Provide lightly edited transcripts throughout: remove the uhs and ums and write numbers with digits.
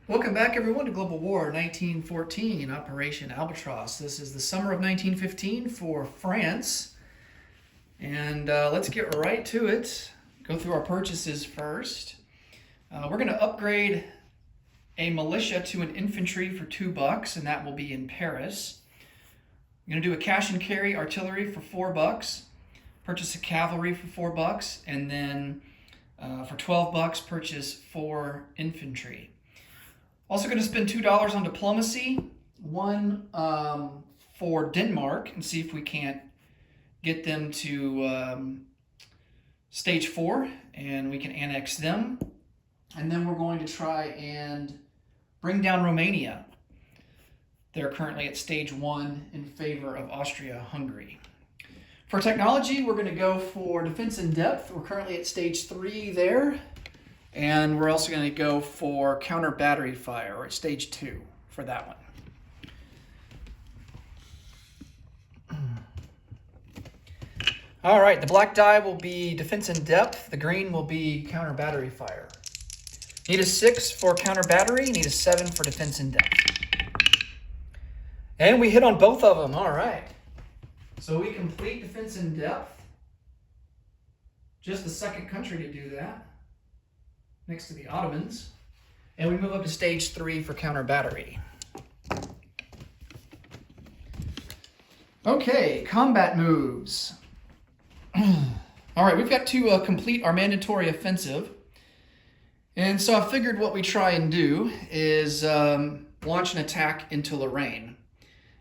Welcome back, everyone, to Global War 1914, Operation Albatross. This is the summer of 1915 for France. And let's get right to it. Go through our purchases first. We're going to upgrade a militia to an infantry for $2, and that will be in Paris. I'm going to do a cash and carry artillery for $4, purchase a cavalry for $4, and then for $12, purchase 4 infantry. Also going to spend $2 on diplomacy, one for Denmark, and see if we can't get them to stage 4 and we can annex them. And then we're going to try and bring down Romania. They're currently at stage 1 in favor of Austria-Hungary. For technology, we're going to go for defense in depth. We're currently at stage 3 there. And we're also going to go for counter battery fire, or at stage 2 for that one. All right, the black die will be defense in depth. The green will be counter battery fire. Need a 6 for counter battery, need a 7 for defense in depth. And we hit on both of them, all right. So we complete defense in depth. Just the second country to do that, next to the Ottomans. And we move up to stage 3 for counter battery. Okay, combat moves. All right, we've got to complete our mandatory offensive. And so I figured what we try and do is launch an attack into Lorraine.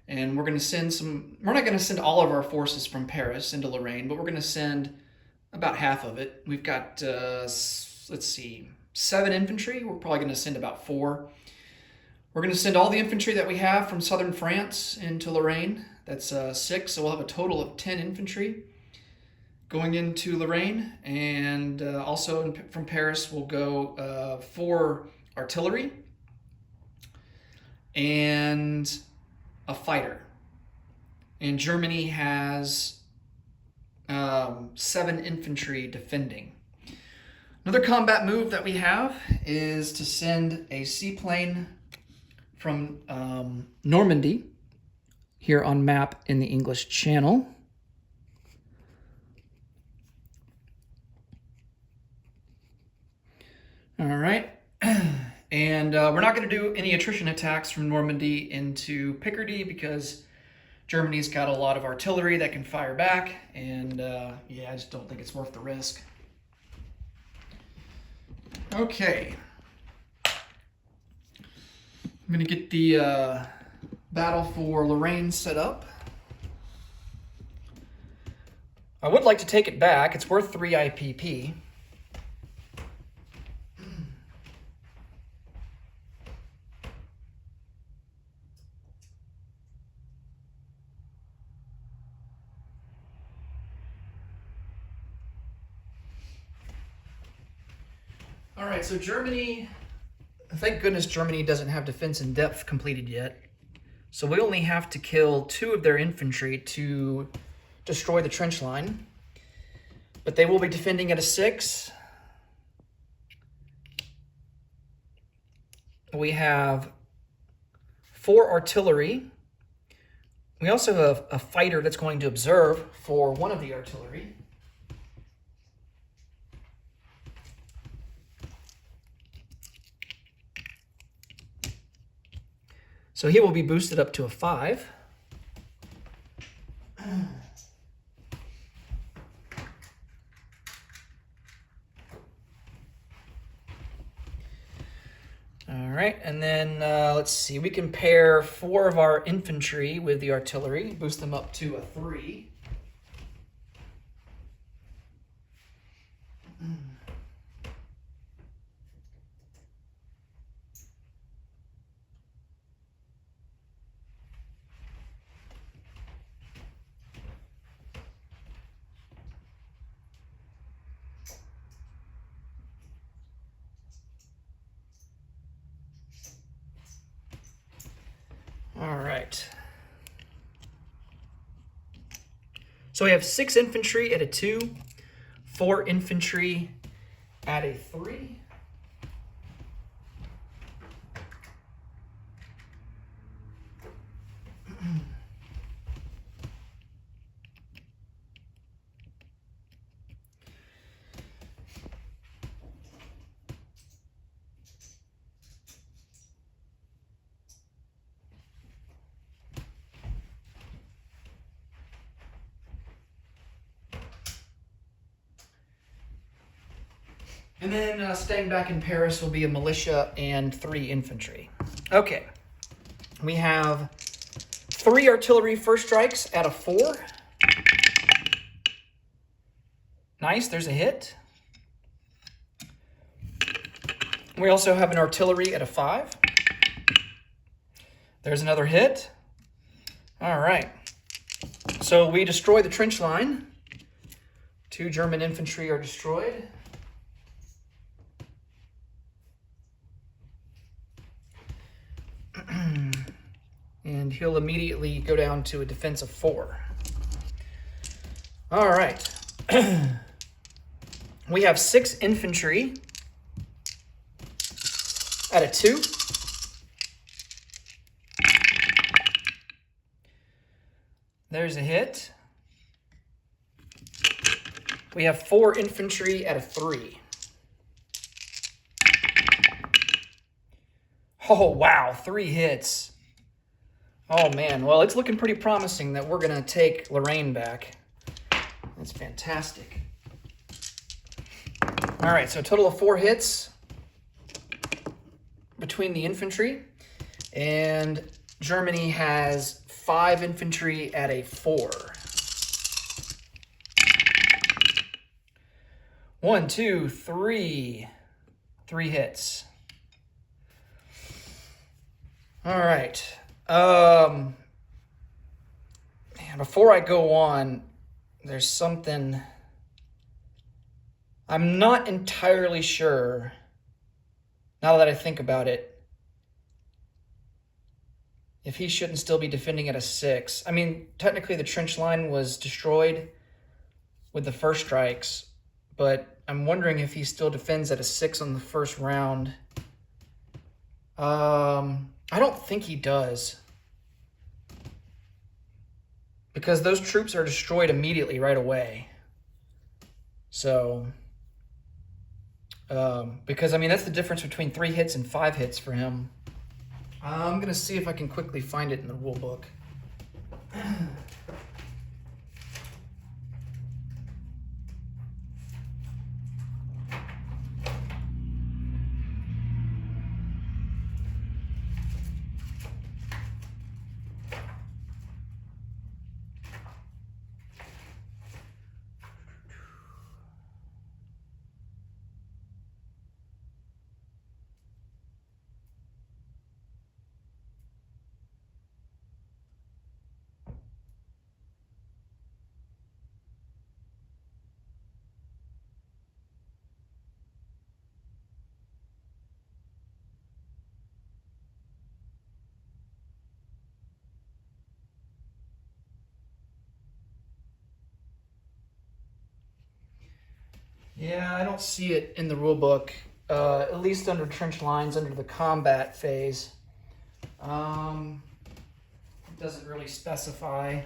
And we're going to send we're not going to send all of our forces from Paris into Lorraine, but we're going to send about half of it. We've got, let's see, 7 infantry. We're probably going to send about 4. We're going to send all the infantry that we have from southern France into Lorraine. That's 6, so we'll have a total of 10 infantry going into Lorraine. And also from Paris, we'll go 4 artillery and a fighter. And Germany has 7 infantry defending. Another combat move that we have is to send a seaplane from Normandy, here on map in the English Channel. All right, and we're not going to do any attrition attacks from Normandy into Picardy because Germany's got a lot of artillery that can fire back, and yeah, I just don't think it's worth the risk. Okay, I'm going to get the battle for Lorraine set up. I would like to take it back. It's worth 3 IPP. All right, so Germany, thank goodness Germany doesn't have defense in depth completed yet. So we only have to kill 2 of their infantry to destroy the trench line. But they will be defending at a 6. We have 4 artillery. We also have a fighter that's going to observe for 1 of the artillery. So he will be boosted up to a 5. All right, and then let's see, we can pair 4 of our infantry with the artillery, boost them up to a 3. All right. So we have 6 infantry at a 2, 4 infantry at a 3. And then staying back in Paris will be a militia and 3 infantry. Okay. We have 3 artillery first strikes at a 4. Nice, there's a hit. We also have an artillery at a 5. There's another hit. All right. So we destroy the trench line. 2 German infantry are destroyed. And he'll immediately go down to a defense of 4. All right. We have 6 infantry at a 2. There's a hit. We have 4 infantry at a 3. Oh, wow, 3 hits. Oh, man. Well, it's looking pretty promising that we're going to take Lorraine back. That's fantastic. All right, so a total of 4 hits between the infantry. And Germany has 5 infantry at a 4. 1, 2, 3. 3 hits. All right. Man, before I go on, there's something I'm not entirely sure, now that I think about it, if he shouldn't still be defending at a 6. I mean, technically the trench line was destroyed with the first strikes, but I'm wondering if he still defends at a 6 on the first round. I don't think he does, because those troops are destroyed immediately right away. So, because I mean, that's the difference between 3 hits and 5 hits for him. I'm going to see if I can quickly find it in the rule book. Yeah, I don't see it in the rule book, at least under trench lines, under the combat phase. It doesn't really specify.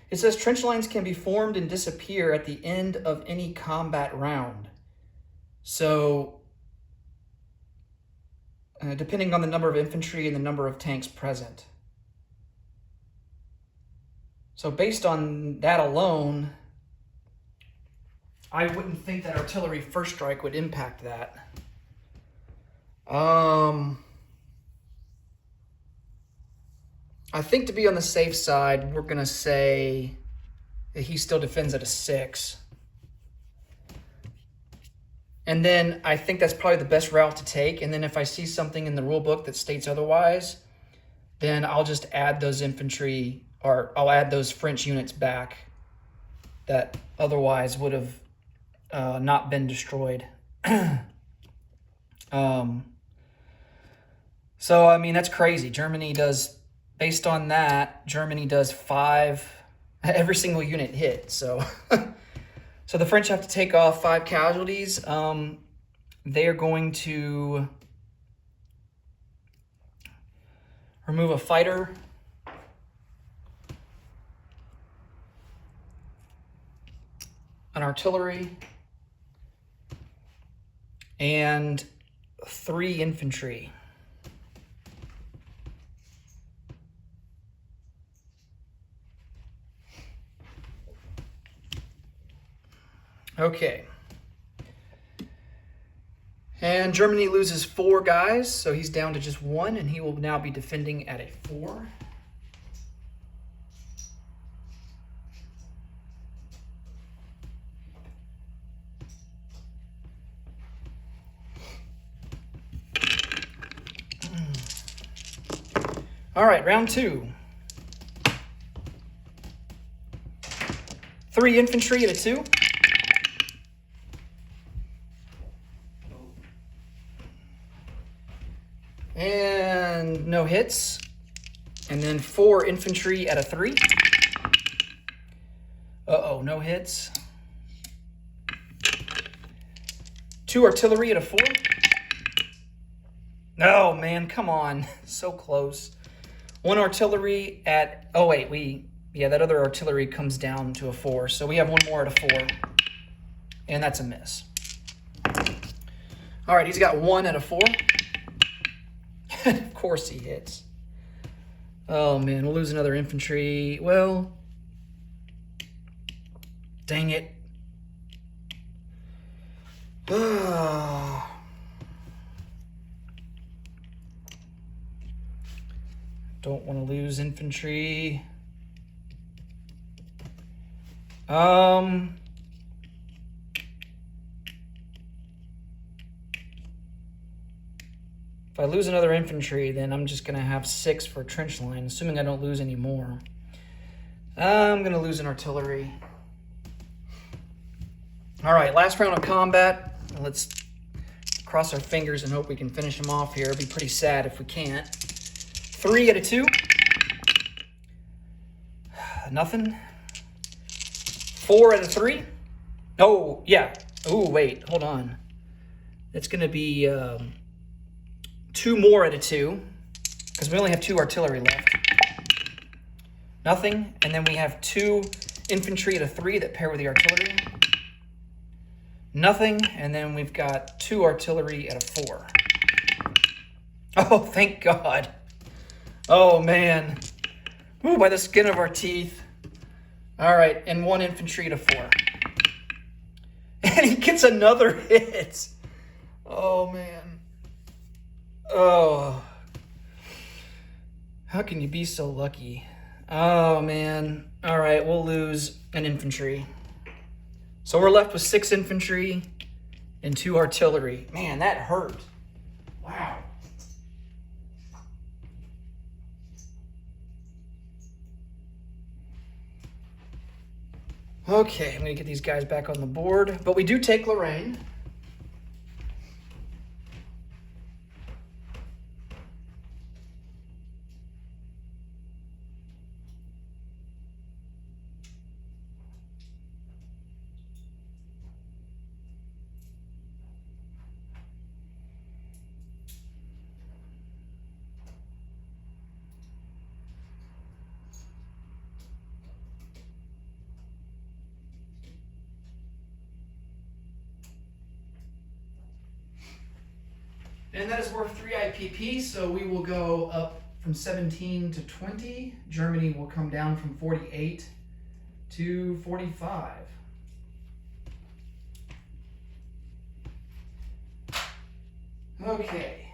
It says trench lines can be formed and disappear at the end of any combat round. So, depending on the number of infantry and the number of tanks present. So based on that alone, I wouldn't think that artillery first strike would impact that. I think to be on the safe side, we're going to say that he still defends at a 6. And then I think that's probably the best route to take. And then if I see something in the rule book that states otherwise, then I'll just add those infantry, or I'll add those French units back that otherwise would have not been destroyed. So, I mean, that's crazy. Germany does, based on that, Germany does 5, every single unit hit. So, so the French have to take off 5 casualties. They are going to remove a fighter, an artillery, and 3 infantry. Okay. And Germany loses 4 guys, so he's down to just 1, and he will now be defending at a 4. All right, round 2. 3 infantry at a 2. And no hits. And then 4 infantry at a 3. Uh-oh, no hits. 2 artillery at a 4. Oh, man, come on. So close. 1 artillery at... Oh, wait, yeah, that other artillery comes down to a 4. So we have 1 more at a 4. And that's a miss. All right, he's got 1 at a 4. Of course he hits. Oh, man, we'll lose another infantry. Well, dang it. Don't want to lose infantry. If I lose another infantry, then I'm just going to have 6 for a trench line, assuming I don't lose any more. I'm going to lose an artillery. All right, last round of combat. Let's cross our fingers and hope we can finish him off here. It'd be pretty sad if we can't. 3 at a 2. Nothing. 4 at a 3. Oh, yeah. Oh, wait, hold on. It's going to be 2 more at a 2, because we only have 2 artillery left. Nothing. And then we have 2 infantry at a 3 that pair with the artillery. Nothing. And then we've got 2 artillery at a 4. Oh, thank God. Oh, man. Ooh, by the skin of our teeth. All right, and 1 infantry at a 4. And he gets another hit. Oh, man. Oh. How can you be so lucky? Oh, man. All right, we'll lose an infantry. So we're left with 6 infantry and 2 artillery. Man, that hurt. Wow. Okay, I'm going to get these guys back on the board. But we do take Lorraine. And that is worth 3 IPP, so we will go up from 17 to 20. Germany will come down from 48 to 45. Okay.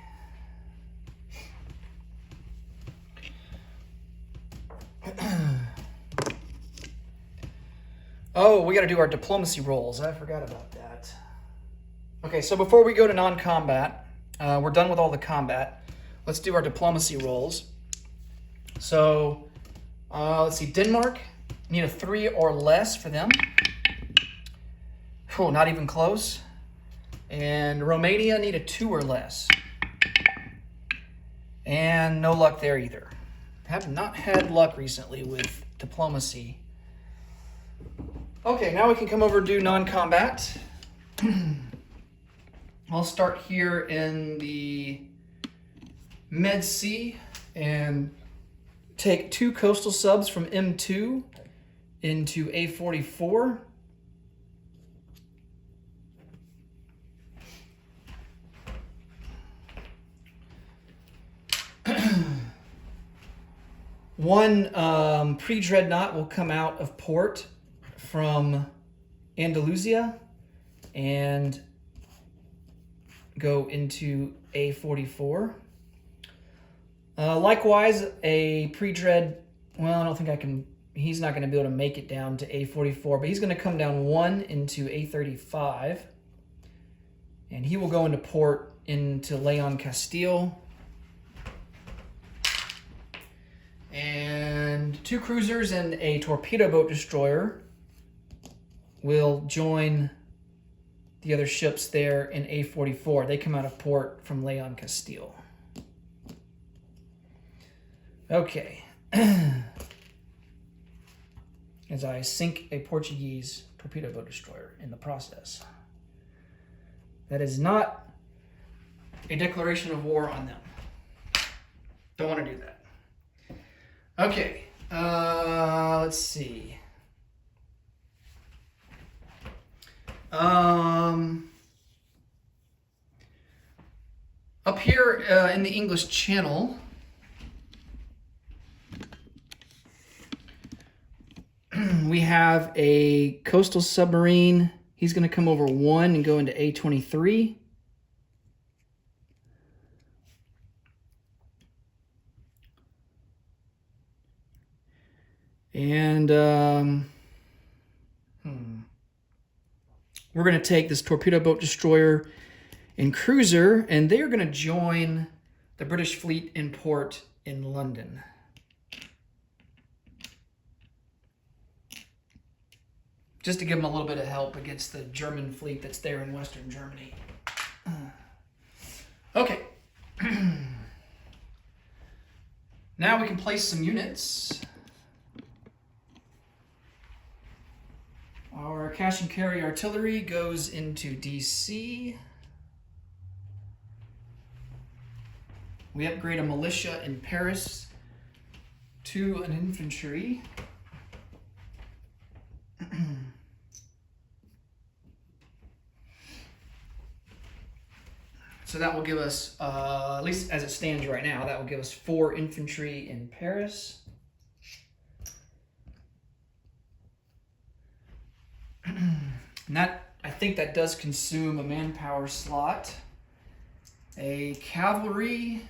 Oh, we got to do our diplomacy rolls. I forgot about that. Okay, so before we go to non-combat, we're done with all the combat. Let's do our diplomacy rolls. So, let's see. Denmark, need a 3 or less for them. Oh, not even close. And Romania need a 2 or less. And no luck there either. Have not had luck recently with diplomacy. Okay, now we can come over and do non-combat. I'll start here in the Med Sea and take 2 coastal subs from M2 into A44. One pre-dreadnought will come out of port from Andalusia and go into A44. Likewise, a pre-dread, well, I don't think I can, he's not going to be able to make it down to A44, but he's going to come down 1 into A35, and he will go into port into Leon Castile. And 2 cruisers and a torpedo boat destroyer will join the other ships there in A44. They come out of port from Leon Castile. Okay. As I sink a Portuguese torpedo boat destroyer in the process. That is not a declaration of war on them. Don't want to do that. Okay, let's see. Up here in the English Channel, we have a coastal submarine. He's going to come over 1 and go into A23. And we're going to take this torpedo boat destroyer and cruiser, and they are going to join the British fleet in port in London. Just to give them a little bit of help against the German fleet that's there in Western Germany. Okay. Now we can place some units. Our cash and carry artillery goes into DC. We upgrade a militia in Paris to an infantry. So that will give us, at least as it stands right now, that will give us 4 infantry in Paris. And that, I think that does consume a manpower slot. A cavalry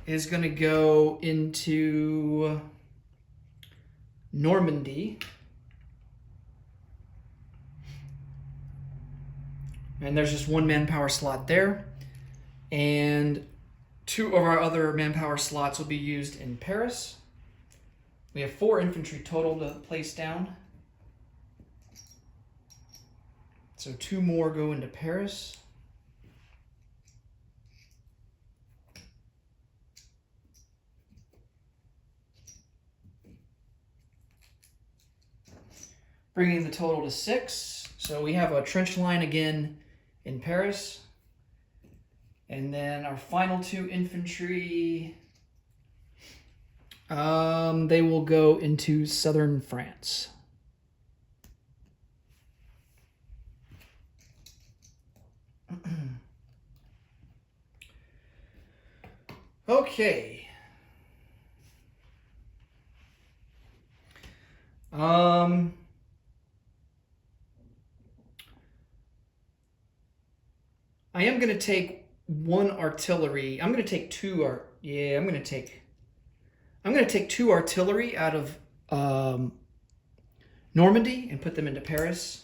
is going to go into Normandy. And there's just 1 manpower slot there. And 2 of our other manpower slots will be used in Paris. We have 4 infantry total to place down. So 2 more go into Paris. Bringing the total to 6. So we have a trench line again in Paris. And then our final 2 infantry, they will go into southern France. Okay. I am going to take 1 artillery. I'm going to take 2 I'm going to take 2 artillery out of Normandy and put them into Paris.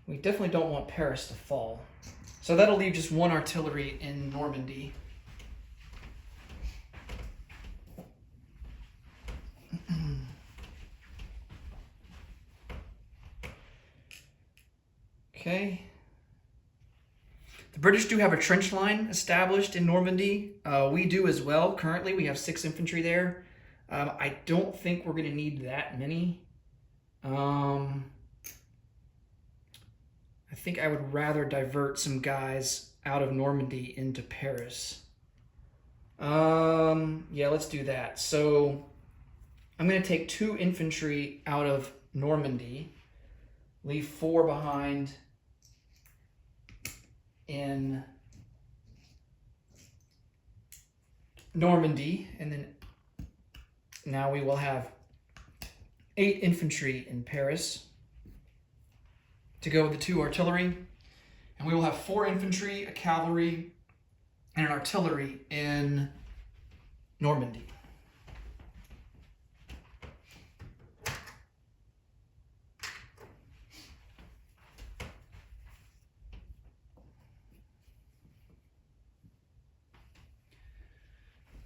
We definitely don't want Paris to fall. So that'll leave just 1 artillery in Normandy. Okay. The British do have a trench line established in Normandy. We do as well. Currently, we have 6 infantry there. I don't think we're going to need that many. I think I would rather divert some guys out of Normandy into Paris. Yeah, let's do that. So I'm going to take 2 infantry out of Normandy, leave 4 behind in Normandy, and then now we will have 8 infantry in Paris to go with the 2 artillery. And we will have 4 infantry, a cavalry, and an artillery in Normandy.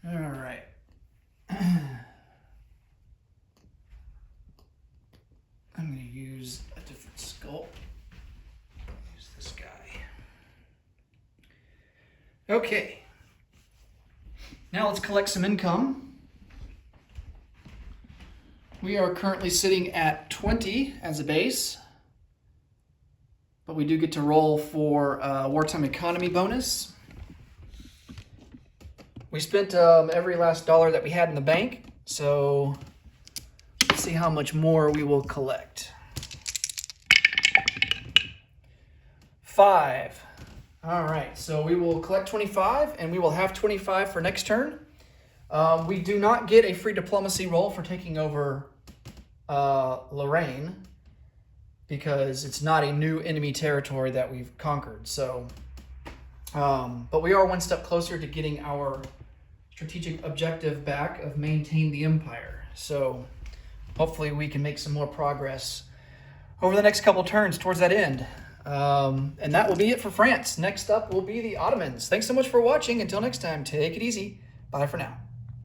All right. I'm going to use a different sculpt. Use this guy. Okay. Now let's collect some income. We are currently sitting at 20 as a base, but we do get to roll for a wartime economy bonus. We spent every last dollar that we had in the bank, so let's see how much more we will collect. 5. All right, so we will collect 25, and we will have 25 for next turn. We do not get a free diplomacy roll for taking over Lorraine, because it's not a new enemy territory that we've conquered. So, but we are one step closer to getting our strategic objective back of maintain the empire. So hopefully we can make some more progress over the next couple turns towards that end. And that will be it for France. Next up will be the Ottomans. Thanks so much for watching. Until next time, take it easy. Bye for now.